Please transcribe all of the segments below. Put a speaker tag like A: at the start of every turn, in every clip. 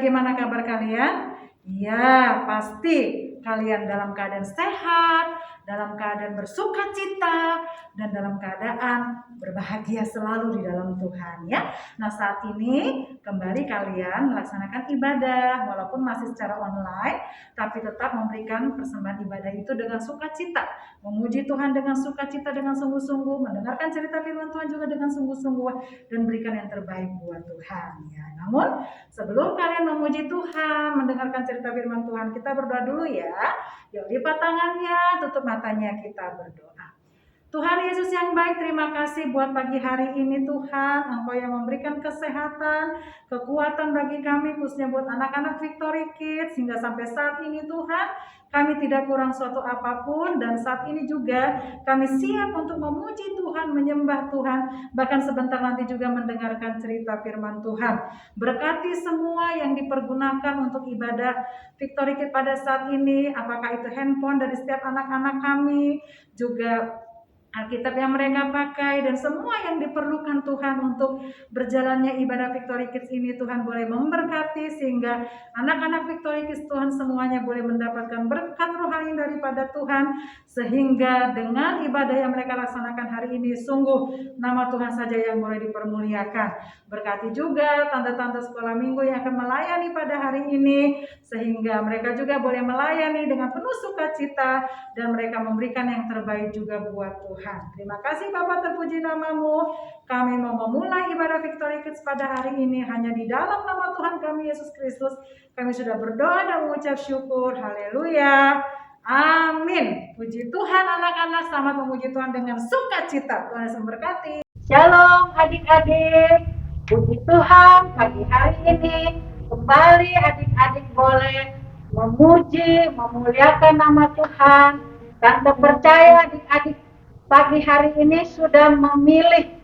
A: bagaimana kabar kalian? Ya, pasti kalian dalam keadaan sehat, dalam keadaan bersuka cita, dan dalam keadaan berbahagia selalu di dalam Tuhan ya. Nah, saat ini kembali kalian melaksanakan ibadah walaupun masih secara online, tapi tetap memberikan persembahan ibadah itu dengan sukacita, memuji Tuhan dengan sukacita, dengan sungguh-sungguh, mendengarkan cerita firman Tuhan juga dengan sungguh-sungguh, dan berikan yang terbaik buat Tuhan ya. Namun sebelum kalian memuji Tuhan, mendengarkan cerita firman Tuhan, kita berdoa dulu ya. Yuk, lipat tangannya, tutup matanya, kita berdoa. Tuhan Yesus yang baik, terima kasih buat pagi hari ini Tuhan. Engkau yang memberikan kesehatan, kekuatan bagi kami, khususnya buat anak-anak Victory Kids. Hingga sampai saat ini Tuhan, kami tidak kurang suatu apapun. Dan saat ini juga kami siap untuk memuji Tuhan, menyembah Tuhan. Bahkan sebentar nanti juga mendengarkan cerita firman Tuhan. Berkati semua yang dipergunakan untuk ibadah Victory Kids pada saat ini. Apakah itu handphone dari setiap anak-anak kami, juga Alkitab yang mereka pakai, dan semua yang diperlukan Tuhan untuk berjalannya ibadah Victory Kids ini. Tuhan boleh memberkati sehingga anak-anak Victory Kids Tuhan semuanya boleh mendapatkan berkat rohani daripada Tuhan, sehingga dengan ibadah yang mereka laksanakan hari ini sungguh nama Tuhan saja yang boleh dipermuliakan. Berkati juga tante-tante sekolah minggu yang akan melayani pada hari ini, sehingga mereka juga boleh melayani dengan penuh sukacita dan mereka memberikan yang terbaik juga buat Tuhan. Terima kasih Bapa, terpuji namamu. Kami mau memulai ibadah Victory Kids pada hari ini hanya di dalam nama Tuhan kami Yesus Kristus. Kami sudah berdoa dan mengucap syukur. Haleluya. Amin. Puji Tuhan anak-anak, selamat memuji Tuhan dengan sukacita. Tuhan Yesus memberkati. Shalom adik-adik. Puji Tuhan, pagi hari ini kembali adik-adik boleh memuji, memuliakan nama Tuhan. Tante percaya adik-adik pagi hari ini sudah memilih,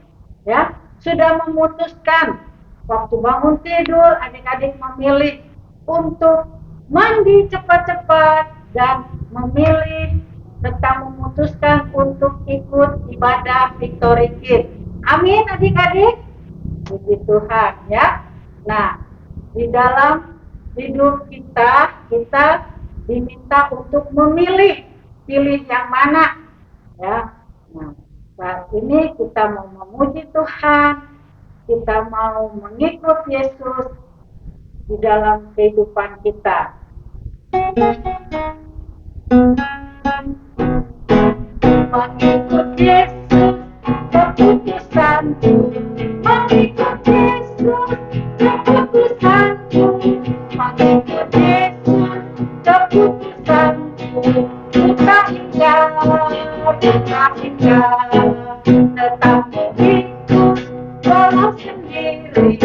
A: ya, sudah memutuskan. Waktu bangun tidur, adik-adik memilih untuk mandi cepat-cepat dan memilih serta memutuskan untuk ikut ibadah Victory Kids. Amin adik-adik. Puji Tuhan ya. Nah, di dalam hidup kita diminta untuk memilih, pilih yang mana ya. Nah, saat ini kita mau memuji Tuhan, kita mau mengikut Yesus di dalam kehidupan kita. Mengikut Yesus keputusanku, mengikut Yesus keputusanku, mengikut Yesus keputusanku. Buka hingga, tetap ikut walau sendiri,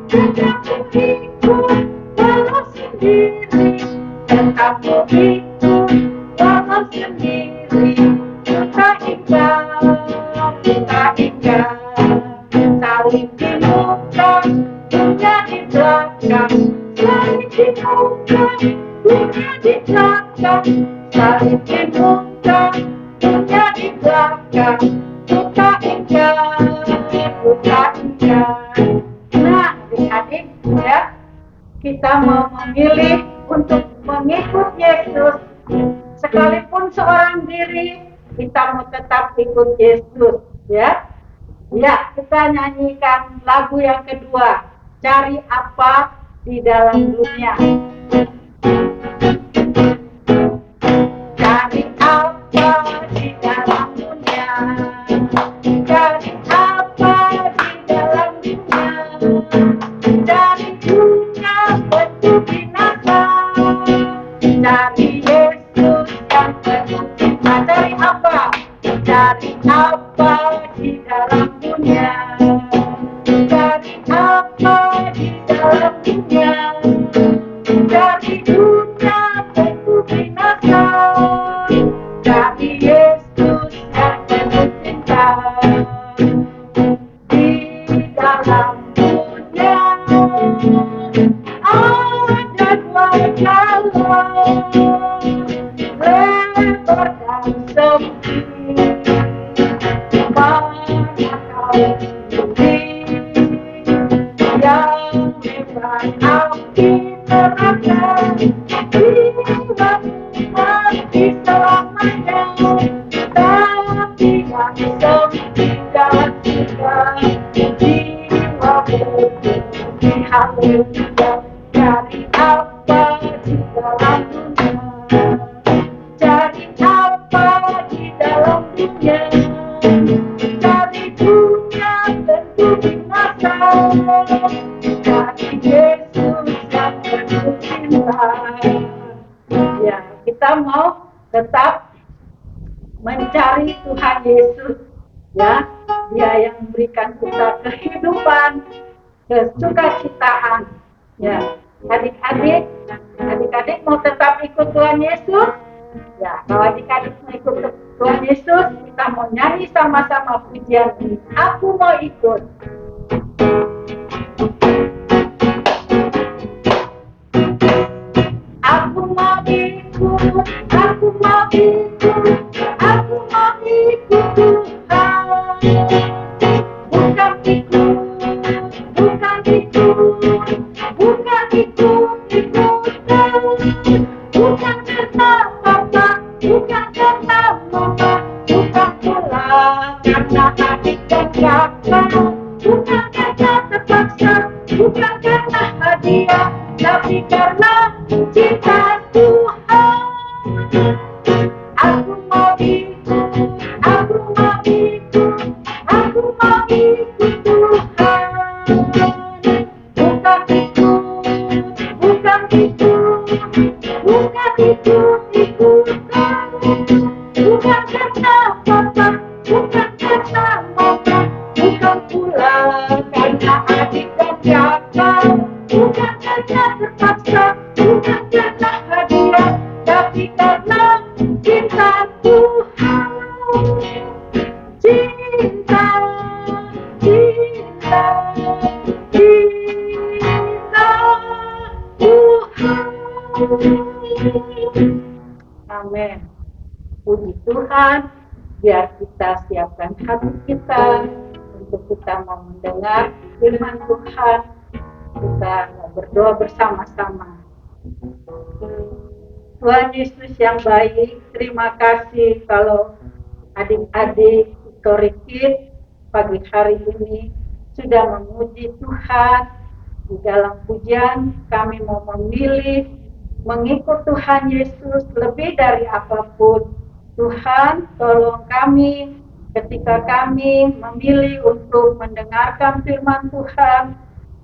A: tetap ikut walau sendiri, tetap ikut walau sendiri. Buka hingga, saling di muka, dunia di belakang, saling di muka, dunia di belakang, saling di muka, dunia di belakang. Buka hingga. Nah adik-adik ya, kita mau memilih untuk mengikut Yesus. Sekalipun seorang diri, kita mau tetap ikut Yesus ya. Ya, kita nyanyikan lagu yang kedua, Cari Apa di Dalam Dunia. Cari apa di dalam dunia, cari apa di dalam dunia, cari dunia bentuk binasa, cari Yesus yang penuh cinta. Cari apa? Cari apa di dalam dunia, cari apa di dalam dunia, cari dunia penuh binasa, cari Yesus yang penuh cinta. Di dalam dunia ada dua jalan, lebar dan sempit. Mana kau pilih? Yang lebar alkitab serahkan jiwamu mati selamanya, tapi yang sempitkan juga jiwamu di haleluya. Cari apa di dalam dunia? Cari apa di dalam dunia? Cari dunia tentu binasa. Cari Yesus yang penuh cinta. Ya, kita mau tetap mencari Tuhan Yesus. Ya, Dia yang memberikan kita kehidupan, kesukacitaan. Ya, adik-adik mau tetap ikut Tuhan Yesus? Ya, kalau adik-adik mau ikut Tuhan Yesus, kita mau nyanyi sama-sama pujian ini. Aku mau ikut. Aku mau ikut, aku mau ikut, aku mau ikut Tuhan. Bukan ikut, bukan ikut, bukan ikut-ikutan. Bukan karena papa, bukan karena mama, bukan pula karena adik dan kakak. Bukan karena terpaksa, bukan karena hadiah, tapi karena cinta Tuhan. Aku mau ikut, aku mau ikut, aku mau ikut Tuhan. Bukan ikut, bukan ikut, bukan ikut-ikutan. Bukan karena papa, bukan karena mama, bukan pula karena adik dan kakak. Bukan karena terpaksa, bukan karena hadiah, tapi karena cinta Tuhan. Cinta, cinta, cinta Tuhan. Amin. Puji Tuhan, biar kita siapkan hati kita untuk kita mau mendengar firman Tuhan. Kita berdoa bersama-sama. Tuhan Yesus yang baik, terima kasih kalau adik-adik Victory Kids pagi hari ini sudah memuji Tuhan. Di dalam pujian kami mau memilih mengikut Tuhan Yesus lebih dari apapun. Tuhan, tolong kami ketika kami memilih untuk mendengarkan firman Tuhan,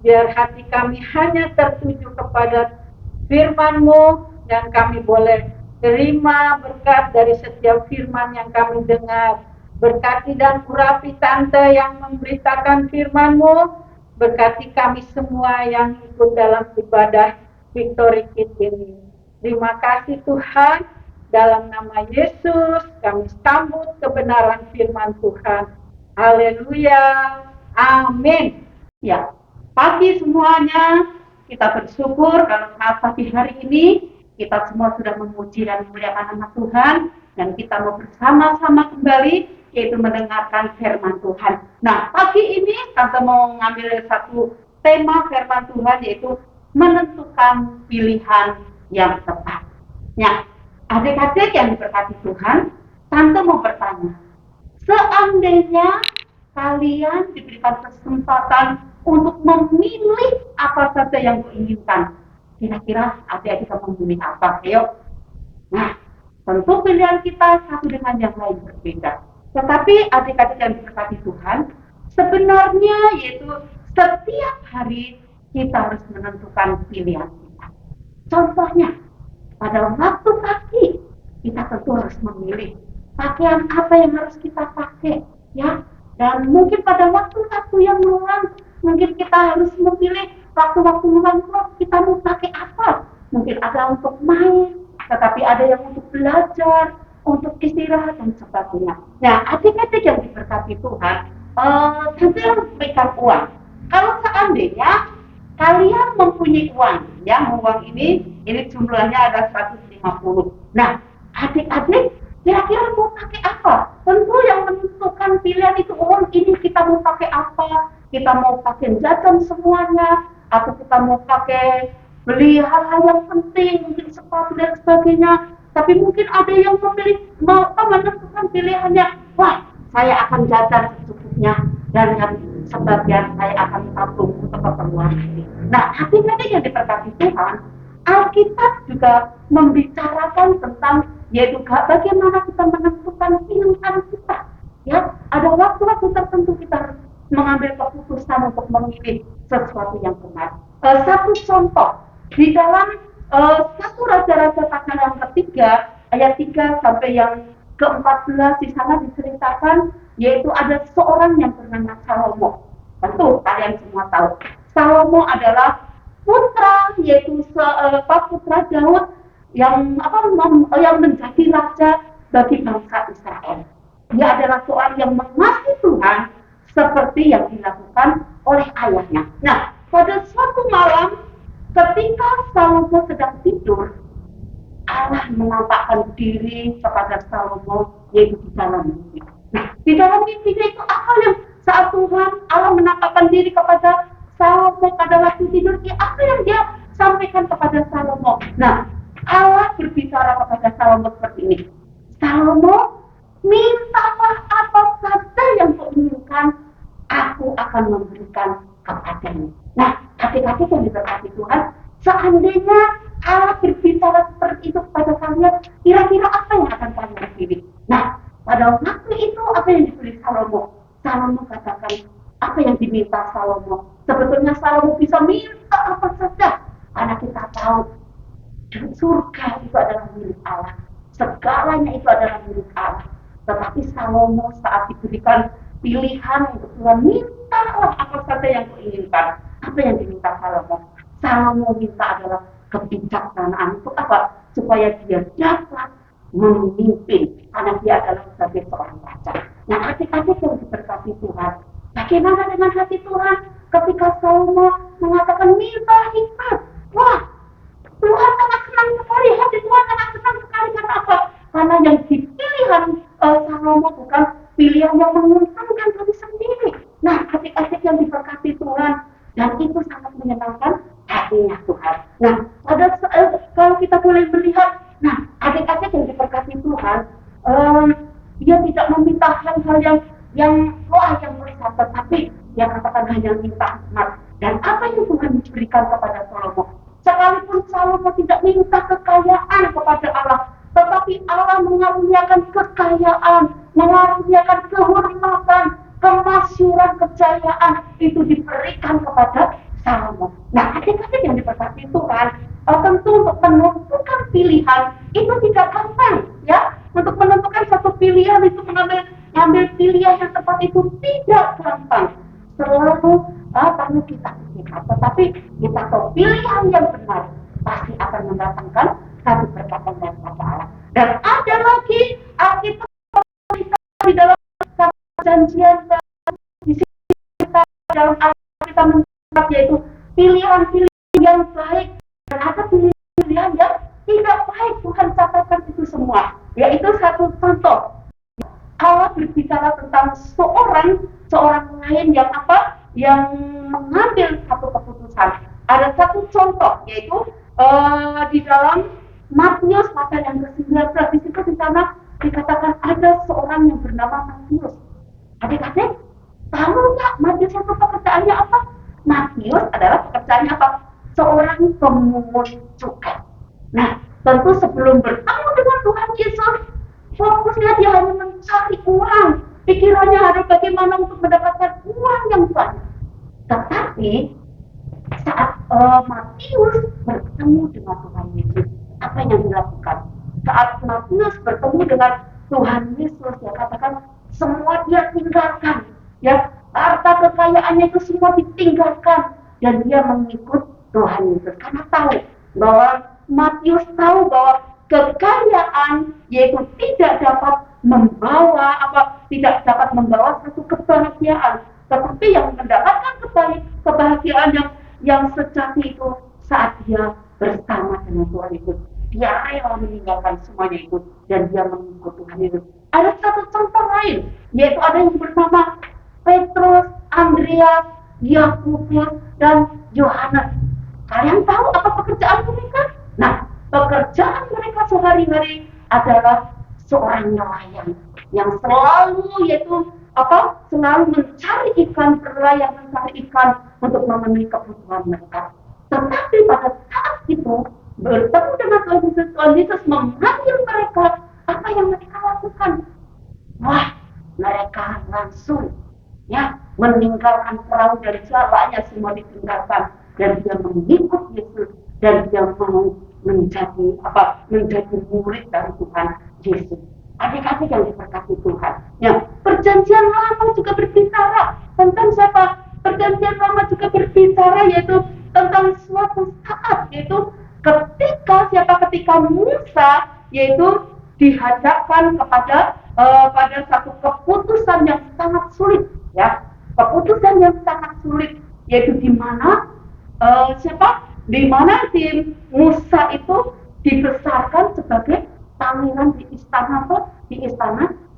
A: biar hati kami hanya tertuju kepada firman-Mu dan kami boleh terima berkat dari setiap firman yang kami dengar. Berkati dan urapi tante yang memberitakan firman-Mu, berkati kami semua yang ikut dalam ibadah Victory Kids ini. Terima kasih Tuhan, dalam nama Yesus kami sambut kebenaran firman Tuhan. Haleluya, amin. Ya, pagi semuanya, kita bersyukur kalau saat pagi hari ini kita semua sudah memuji dan memuliakan nama Tuhan, dan kita mau bersama-sama kembali yaitu mendengarkan firman Tuhan. Nah, pagi ini Tante mau ngambil satu tema firman Tuhan, yaitu menentukan pilihan yang tepat. Nah, adik-adik yang diberkati Tuhan, Tante mau bertanya, seandainya kalian diberikan kesempatan untuk memilih apa saja yang diinginkan, kira-kira adik-adik akan memilih apa? Ayo. Nah, tentu pilihan kita satu dengan yang lain berbeda. Tetapi adik-adik yang diberkati Tuhan, sebenarnya yaitu setiap hari kita harus menentukan pilihan kita. Contohnya, pada waktu pagi kita tentu harus memilih pakaian apa yang harus kita pakai, ya. Dan mungkin pada waktu-waktu yang luang, mungkin kita harus memilih waktu-waktu luang kita mau pakai apa. Mungkin ada untuk main, tetapi ada yang untuk belajar, untuk istirahat dan sebagainya. Nah, adik-adik yang diberkati Tuhan, tentu memberikan uang. Kalau seandainya kalian mempunyai uang, ya, uang ini jumlahnya ada 150. Nah, adik-adik kira-kira mau pakai apa? Tentu yang menentukan pilihan itu uang ini kita mau pakai apa? Kita mau pakai jajan semuanya, atau kita mau pakai
B: beli hal-hal yang penting, mungkin sepatu dan sebagainya. Tapi mungkin ada yang memilih menentukan pilihannya, wah saya akan jajan secukupnya dan yang sebagian saya akan tabung untuk keperluan ini. Nah, adik-adik yang diberkati Tuhan, Alkitab juga membicarakan tentang yaitu bagaimana kita menentukan pilihan kita. Ya, ada waktu-waktu tertentu kita harus mengambil keputusan untuk memilih sesuatu yang benar. Satu contoh di dalam satu Raja-Raja pasal yang ketiga ayat 3 sampai yang ke-14 di sana diceritakan yaitu ada seorang yang bernama Salomo. Tentu kalian semua tahu Salomo adalah putra yaitu putra Daud yang yang menjadi raja bagi bangsa Israel. Dia adalah seorang yang mengasihi Tuhan seperti yang dilakukan oleh ayahnya. Nah, pada suatu malam ketika Salomo sedang tidur, Allah menampakkan diri kepada Salomo yaitu di dalam mimpi. Nah, di dalam mimpinya itu apa yang saat Tuhan Allah menampakkan diri kepada Salomo pada waktu tidur, apa yang dia sampaikan kepada Salomo? Nah, Allah berbicara kepada Salomo seperti ini. Salomo, mintalah apa saja yang kau inginkan, aku akan memberikan kepadamu. Nah, adik-adik yang diberkati Tuhan, seandainya Allah berbicara seperti itu kepada kalian, kira-kira apa yang akan kalian pilih? Nah, pada waktu itu apa yang dipilih Salomo? Salomo katakan apa yang diminta Salomo. Sebetulnya Salomo bisa minta apa saja, karena kita tahu surga itu adalah milik Allah. Segalanya itu adalah milik Allah. Tetapi Salomo saat diberikan pilihan untuk Tuhan, mintalah apa saja yang kau inginkan. Apa yang diminta Salomo? Salomo minta adalah kebijaksanaan. Untuk apa? Supaya dia dapat memimpin, karena dia adalah sebagai seorang raja. Nah, adik-adik yang diberkati Tuhan, bagaimana dengan hati Tuhan ketika Salomo mengatakan minta hikmat? Wah, Tuhan sangat senang sekali, hati Tuhan sangat senang sekali. Karena apa? Karena yang dipilihan Salomo bukan pilihan yang menguntungkan diri sendiri. Nah, adik-adik yang diberkati Tuhan, dan itu sangat menyenangkan hatinya Tuhan. Nah, kalau kita boleh melihat, nah, adik-adik yang diberkati Tuhan, dia tidak meminta hal-hal yang besar, tetapi dia katakan hanya minta hikmat. Dan apa yang Tuhan berikan kepada Salomo? Sekalipun Salomo tidak minta kekayaan kepada Allah, tetapi Allah mengaruniakan kekayaan, mengaruniakan kehormatan, kemasyuran, kejayaan itu diberikan kepada Salomo. Nah, adik-adik yang diberkati Tuhan, tentu untuk menentukan pilihan itu tidak gampang, ya. Untuk menentukan satu pilihan itu mengambil pilihan yang tepat itu tidak gampang. Selalu perlu kita pikirkan, tetapi kita tahu pilihan yang benar pasti akan mendatangkan satu berkatan daripada Allah. Dan ada lagi Alkitab di dalam perjanjian di sini kita dalam Alkitab mencatat yaitu pilihan-pilihan yang baik dan ada pilihan yang tidak baik. Tuhan catatkan itu semua. Yaitu satu contoh. Allah berbicara tentang seorang lain yang apa? Yang mengambil satu keputusan. Ada satu contoh yaitu di dalam Matius pasal yang ke-19. Di situ di sana dikatakan ada seorang yang bernama Matius. Adik-adik, tahu nggak Matius itu pekerjaannya apa? Matius adalah pekerjaannya apa? Seorang pemungut cukai. Nah, tentu sebelum bertemu dengan Tuhan Yesus, fokusnya dia hanya mencari uang. Pikirannya ada bagaimana untuk mendapatkan uang yang banyak. Tetapi saat Matius bertemu dengan Tuhan Yesus, apa yang dilakukan? Saat Matius bertemu dengan Tuhan Yesus, dia katakan semua dia tinggalkan, ya, harta kekayaannya itu semua ditinggalkan dan dia mengikut Tuhan Yesus karena tahu bahwa Matius tahu bahwa kekayaan yaitu tidak dapat membawa satu kebahagiaan, tetapi yang mendapatkan kebahagiaan yang sejati itu saat dia bersama dengan Tuhan Yesus. Dia rela meninggalkan semuanya itu dan dia mengikut Tuhan Yesus. Ada satu contoh lain, yaitu ada yang bernama Petrus, Andreas, Yakobus, dan Yohanes. Kalian tahu apa pekerjaan mereka? Nah, pekerjaan mereka sehari-hari adalah seorang nelayan yang selalu yaitu selalu mencari ikan, berlayar mencari ikan untuk memenuhi kebutuhan mereka. Tetapi pada saat itu bertemu dengan Tuhan Yesus memanggil mereka, apa yang mereka lakukan? Wah, mereka langsung meninggalkan perahu dan jalannya semua ditinggalkan dan dia mengikut Yesus dan dia mau menjadi murid dari Tuhan Yesus. Adik-adik yang diberkati Tuhan. Ya, perjanjian lama juga berbicara tentang siapa? Perjanjian lama juga berbicara yaitu tentang suatu saat, yaitu ketika Musa yaitu dihadapkan pada satu keputusan yang sangat sulit, ya, keputusan yang sangat sulit, yaitu di mana di mana si Musa itu dibesarkan sebagai pangeran di istana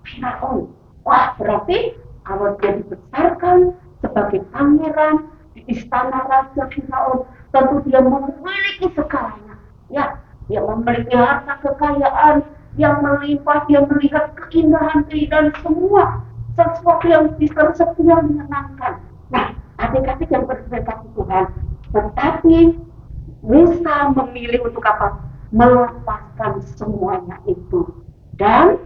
B: Firaun. Wah, berarti kalau dia dibesarkan sebagai pangeran di istana Raja Firaun, tentu dia memiliki segalanya. Ya, dia memiliki harta kekayaan yang melimpah, dia melihat keindahan semua sesuatu yang menyenangkan. Nah, adik-adik yang berkat Tuhan, tetapi Musa memilih untuk apa? Melepaskan semuanya itu. Dan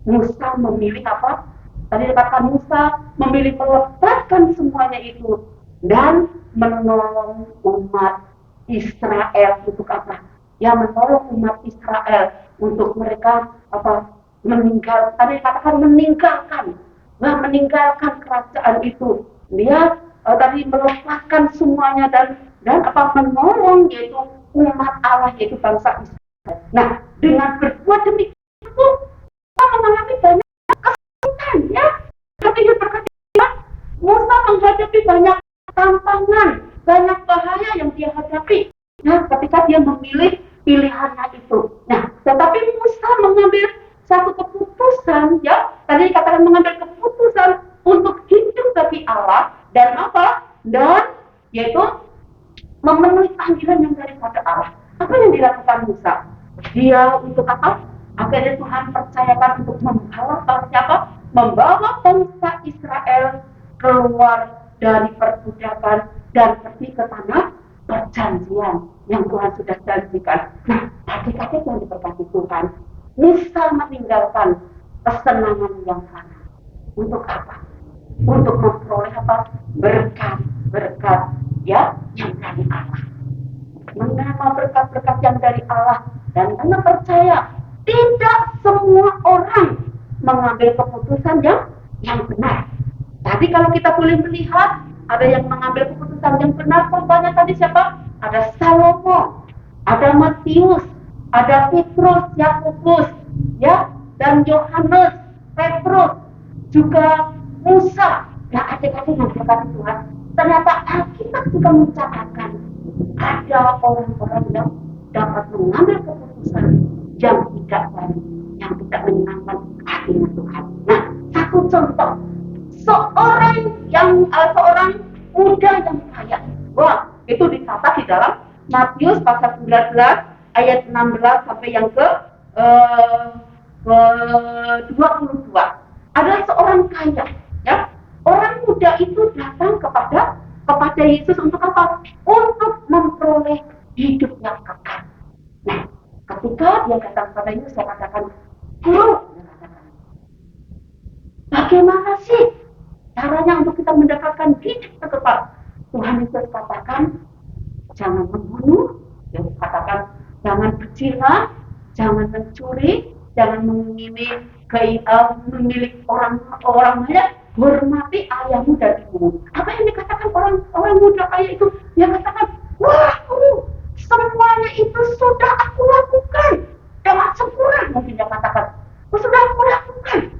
B: Musa memilih apa? Tadi dikatakan Musa memilih melepaskan semuanya itu dan menolong umat Israel untuk apa? Ya, menolong umat Israel untuk mereka meninggalkan kerajaan itu. Dia tadi melepaskan semuanya dan menolong yaitu umat Allah, yaitu bangsa Israel. Nah, dengan berbuat demikian itu mengalami banyak kesulitan, ya. Tapi Musa menghadapi banyak tantangan, banyak bahaya yang dia hadapi. Nah, ketika dia memilih pilihannya itu. Nah, tetapi Musa mengambil satu keputusan, ya. Tadi dikatakan mengambil keputusan untuk hidup bagi Allah dan dan yaitu memenuhi panggilan yang daripada Allah. Apa yang dilakukan Musa? Dia untuk apa? Akhirnya Tuhan percayakan untuk membawa bangsa Israel keluar dari perbudakan dan pergi ke tanah perjanjian yang Tuhan sudah janjikan. Nah, adik-adik yang diberkati Tuhan, Musa meninggalkan kesenangan yang sana. Untuk apa? Untuk memperoleh berkat ya yang dari Allah. Menerima berkat-berkat yang dari Allah dan karena percaya tidak semua orang mengambil keputusan yang benar. Tadi kalau kita boleh melihat ada yang mengambil keputusan yang benar, contohnya tadi siapa? Ada Salomo, ada Matius, ada Petrus, Yakobus, ya, dan Yohanes, Petrus, juga Musa. Nah, adik-adik yang diberkati Tuhan, ternyata Alkitab juga mencatatkan ada orang-orang yang dapat mengambil keputusan yang tidak baik, yang tidak menyenangkan hatinya Tuhan. Nah, satu contoh, seorang muda yang kaya. Wah, itu dicatat di dalam Matius pasal 19 ayat 16 sampai yang ke 22. Ada seorang kaya, ya. Orang muda itu datang kepada Yesus untuk apa? Untuk memperoleh hidup yang kekal. Nah, ketika dia datang kepada Yesus, saya katakan, Guru, bagaimana sih caranya untuk kita mendapatkan hidup yang kekal? Tuhan Yesus katakan, jangan membunuh, dia katakan, jangan berzina, jangan mencuri, jangan memiliki orang lain, hormati ayahmu dan ibumu. Apa yang dikatakan orang muda kaya itu? Dia katakan, wah Guru, semuanya itu sudah aku lakukan dengan sempurna. Mungkin dia katakan, sudah aku lakukan.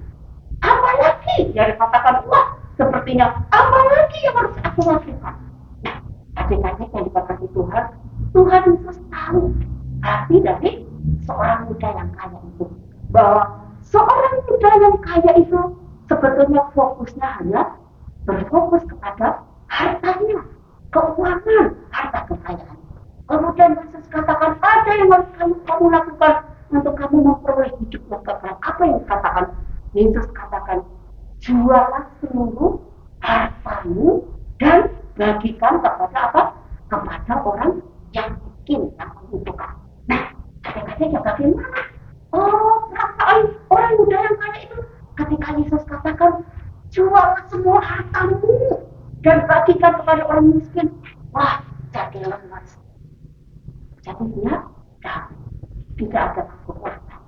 B: Apa lagi? Dia katakan, wah sepertinya apa lagi yang harus aku lakukan? Nah, adik-adik yang diberkati Tuhan Yesus tahu hati dari seorang muda yang kaya itu, bahwa seorang muda yang kaya itu sebetulnya fokusnya hanya berfokus kepada hartanya, keuangan, harta kekayaan. Kemudian Yesus katakan, ada yang harus kamu lakukan untuk kamu memperoleh hidup yang kekal. Apa yang dikatakan? Yesus katakan, jualah seluruh hartamu dan bagikan kepada apa? Kepada orang yang miskin, yang membutuhkan. Nah, kadang-kadang ya bagaimana? Oh, perasaan orang muda yang kaya itu ketika Yesus katakan, jualah semua hartamu dan bagikan kepada orang miskin. Wah, jadi lemas. Jadi dia tidak ada kekuatan.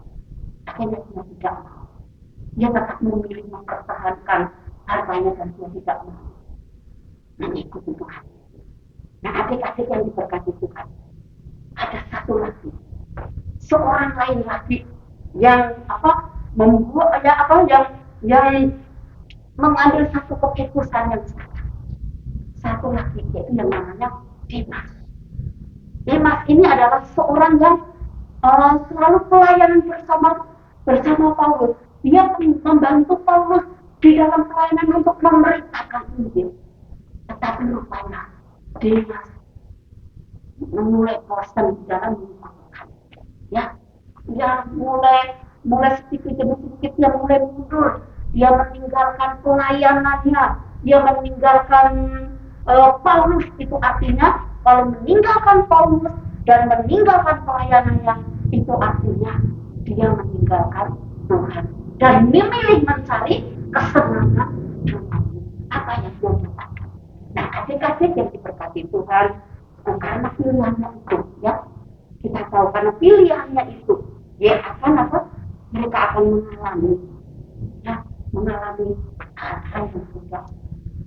B: Akhirnya dia tidak mau. Dia tetap memilih mempertahankan hartanya dan dia tidak mau mengikuti Tuhan. Nah, adik-adik yang diberkati Tuhan, ada satu lagi, seorang lain lagi yang membuat yang mengambil satu keputusan yang salah. Satu lagi yaitu yang namanya Demas. Demas ini adalah seorang yang selalu pelayanan bersama Paulus. Dia membantu Paulus di dalam pelayanan untuk memberitakan Injil. Tetapi rupanya Demas mulai bosan di dalam menggunakan. Dia mulai sedikit demi sedikit dia mulai mundur. Dia meninggalkan pelayanannya. Dia meninggalkan Paulus. Itu artinya kalau meninggalkan Paulus dan meninggalkan pelayanannya, itu artinya dia meninggalkan Tuhan dan memilih mencari kesenangan dunia. Apa yang dia dapatkan? Nah, adik-adik yang diberkati Tuhan, karena pilihannya itu, ya kita tahu karena pilihannya itu, dia akan mereka akan mengalami hal-hal yang tidak,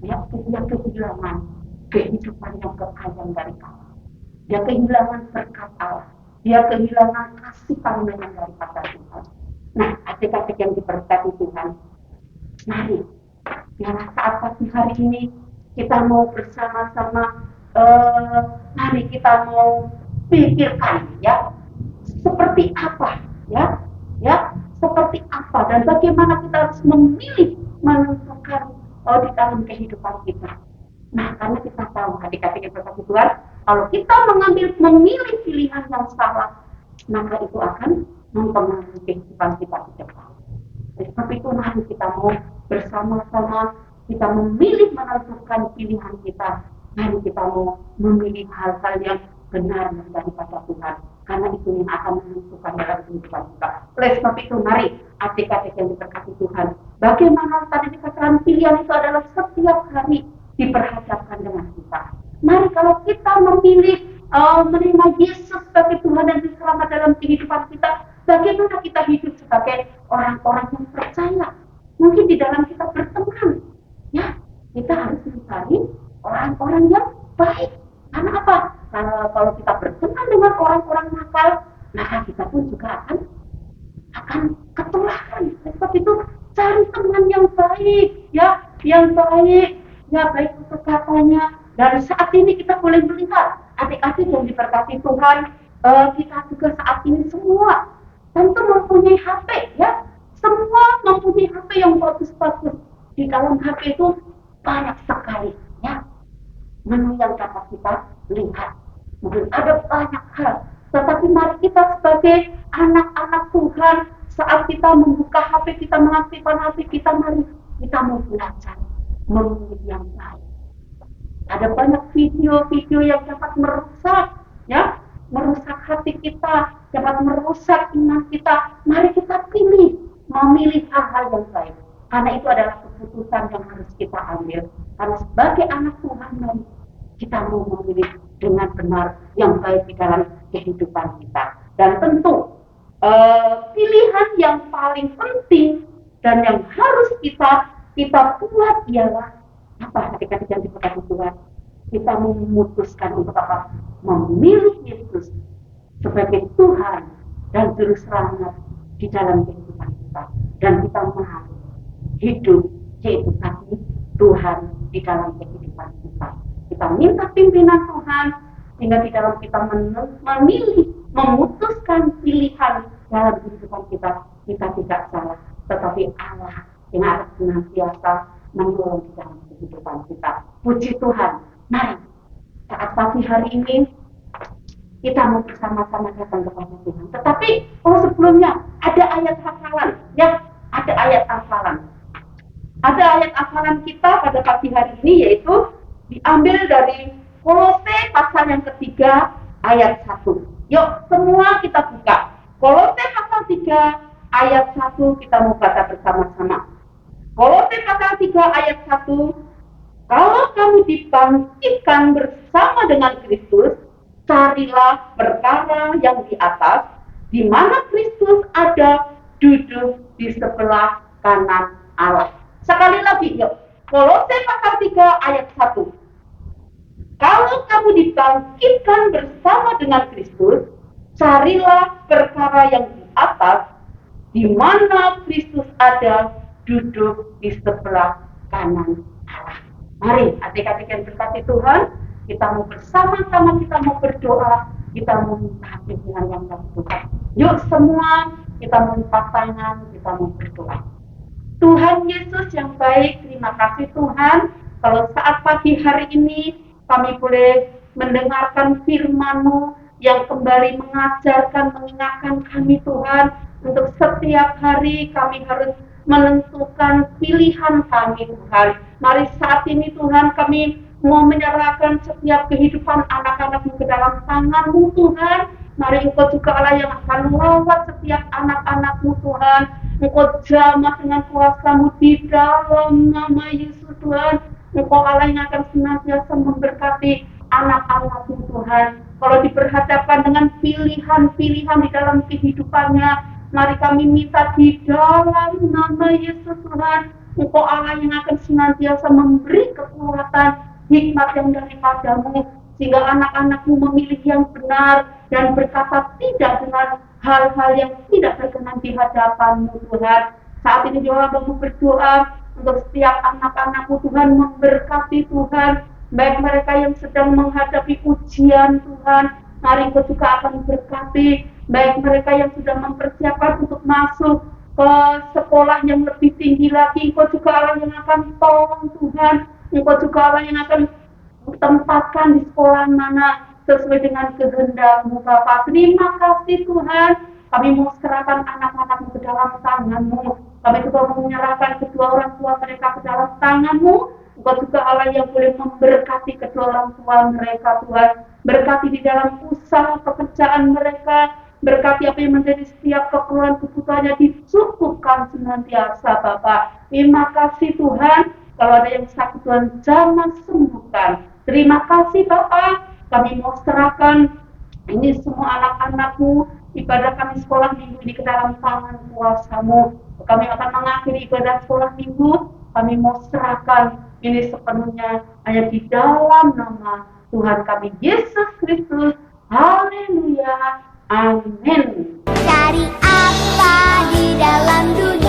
B: dia kehilangan kehidupan yang kekayaan dari Allah. Dia kehilangan berkat Allah. Dia kehilangan kasih karunia daripada Tuhan. Nah, adik-adik yang diberkati Tuhan, mari biarlah saat pagi hari ini kita mau bersama-sama, mari kita mau pikirkan seperti apa seperti apa dan bagaimana kita harus memilih menentukan di dalam kehidupan kita. Nah, karena kita tahu adik-adik yang berkati Tuhan, kalau kita memilih pilihan yang salah, maka itu akan mempengaruhi kehidupan kita di depan. Sebab itu mari kita mau bersama-sama kita memilih menentukan pilihan kita. Mari kita mau memilih hal-hal yang benar daripada Tuhan. Karena itu yang akan menentukan dalam kehidupan kita. Oleh sebab itu mari adik-adik yang diberkati Tuhan, bagaimana tadi dikatakan pilihan itu adalah setiap hari diperhadapkan dengan kita. Mari kalau kita memilih menerima Yesus sebagai Tuhan dan Juru Selamat dalam kehidupan kita, bagaimana kita hidup sebagai orang-orang yang percaya. Mungkin di dalam kita berteman, kita harus mencari orang-orang yang baik. Karena apa? Kalau kita berteman dengan orang-orang nakal, maka kita pun juga akan ketularan. Sebab itu cari teman yang baik, yang baik, baik untuk katanya. Dan saat ini kita boleh melihat adik-adik yang diberkati Tuhan, kita juga saat ini semua tentu mempunyai HP, semua mempunyai HP yang bagus-bagus. Di dalam HP itu banyak sekali, menu yang dapat kita lihat. Mungkin ada banyak hal, tetapi mari kita sebagai anak-anak Tuhan, saat kita membuka HP, kita mengaktifkan HP kita, mari kita mau belajar memilih yang baik. Ada banyak video-video yang dapat merusak hati kita, dapat merusak iman kita. Mari kita memilih hal-hal yang baik. Karena itu adalah keputusan yang harus kita ambil. Karena sebagai anak Tuhan, mari kita mau memilih dengan benar yang baik di dalam kehidupan kita. Dan tentu pilihan yang paling penting dan yang harus kita buat ialah apa? Ketika yang diberkati Tuhan, kita memutuskan untuk apa? Memilih Yesus sebagai Tuhan dan Juru Selamat di dalam kehidupan kita. Dan kita mau hidup yaitu tadi Tuhan di dalam kehidupan kita. Kita minta pimpinan Tuhan sehingga di dalam kita memutuskan pilihan dalam kehidupan kita tidak salah, tetapi Allah yang akan senantiasa menolong di dalam kehidupan kita. Puji Tuhan. Mari saat pagi hari ini kita mau bersama-sama datang kepada Tuhan. Tetapi sebelumnya ada ayat hafalan, ya, ada ayat hafalan. Ada ayat hafalan kita pada pagi hari ini, yaitu diambil dari Kolose pasal yang ketiga ayat 1. Yuk semua kita buka Kolose pasal 3 ayat 1, kita mau baca bersama-sama. Kolose pasal 3 ayat 1. Kalau kamu dibangkitkan bersama dengan Kristus, carilah perkara yang di atas, di mana Kristus ada duduk di sebelah kanan Allah. Sekali lagi, yuk. Kolose pasal 3 ayat 1. Kalau kamu dibangkitkan bersama dengan Kristus, carilah perkara yang di atas, di mana Kristus ada duduk di sebelah kanan Allah. Mari adik-adik yang berkati Tuhan, kita mau bersama-sama, kita mau berdoa, kita mau minta pimpinan yang dari Tuhan. Yuk semua kita mau lipat tangan, kita mau berdoa. Tuhan Yesus yang baik, terima kasih Tuhan, kalau saat pagi hari ini kami boleh mendengarkan firman-Mu yang kembali mengajarkan, mengingatkan kami Tuhan, untuk setiap hari kami harus menentukan pilihan kami Tuhan. Mari saat ini Tuhan, kami mau menyerahkan setiap kehidupan anak-anak-Mu ke dalam tangan-Mu Tuhan. Mari Engkau juga Allah yang akan melawat setiap anak-anak-Mu Tuhan. Engkau jamah dengan kuasa-Mu di dalam nama Yesus Tuhan. Engkau Allah yang akan senantiasa memberkati anak-anak-Mu Tuhan. Kalau diperhadapkan dengan pilihan-pilihan di dalam kehidupannya, mari kami minta di dalam nama Yesus Tuhan, Engkau Allah yang akan senantiasa memberi kekuatan, hikmat yang daripada-Mu, sehingga anak-anak-Mu memilih yang benar dan berkata tidak dengan hal-hal yang tidak berkenan di hadapan-Mu Tuhan. Saat ini juga kami berdoa untuk setiap anak-anak-Mu Tuhan, memberkati Tuhan, baik mereka yang sedang menghadapi ujian Tuhan, mari Engkau juga akan berkati, baik mereka yang sudah mempersiapkan untuk masuk ke sekolah yang lebih tinggi lagi, Engkau juga Allah yang akan tolong Tuhan, Engkau juga Allah yang akan tempatkan di sekolah mana sesuai dengan kehendak-Mu Bapa. Terima kasih Tuhan, kami mau serahkan anak-anak-Mu ke dalam tangan-Mu, kami juga mau menyerahkan kedua orang tua mereka ke dalam tangan-Mu. Engkau juga Allah yang boleh memberkati kedua orang tua mereka Tuhan, berkati di dalam usaha pekerjaan mereka, berkati apa yang menjadi setiap keperluan-kebutuhannya dicukupkan senantiasa Bapak. Terima kasih Tuhan, kalau ada yang sakit Tuhan jamah sembuhkan. Terima kasih Bapak, kami mau serahkan ini semua anak-anak-Mu, ibadah kami sekolah minggu ini ke dalam tangan kuasa-Mu. Kami akan mengakhiri ibadah sekolah minggu, kami mau serahkan ini sepenuhnya hanya di dalam nama Tuhan kami Yesus Kristus. Haleluya. Amin.
C: Cari apa di dalam dunia?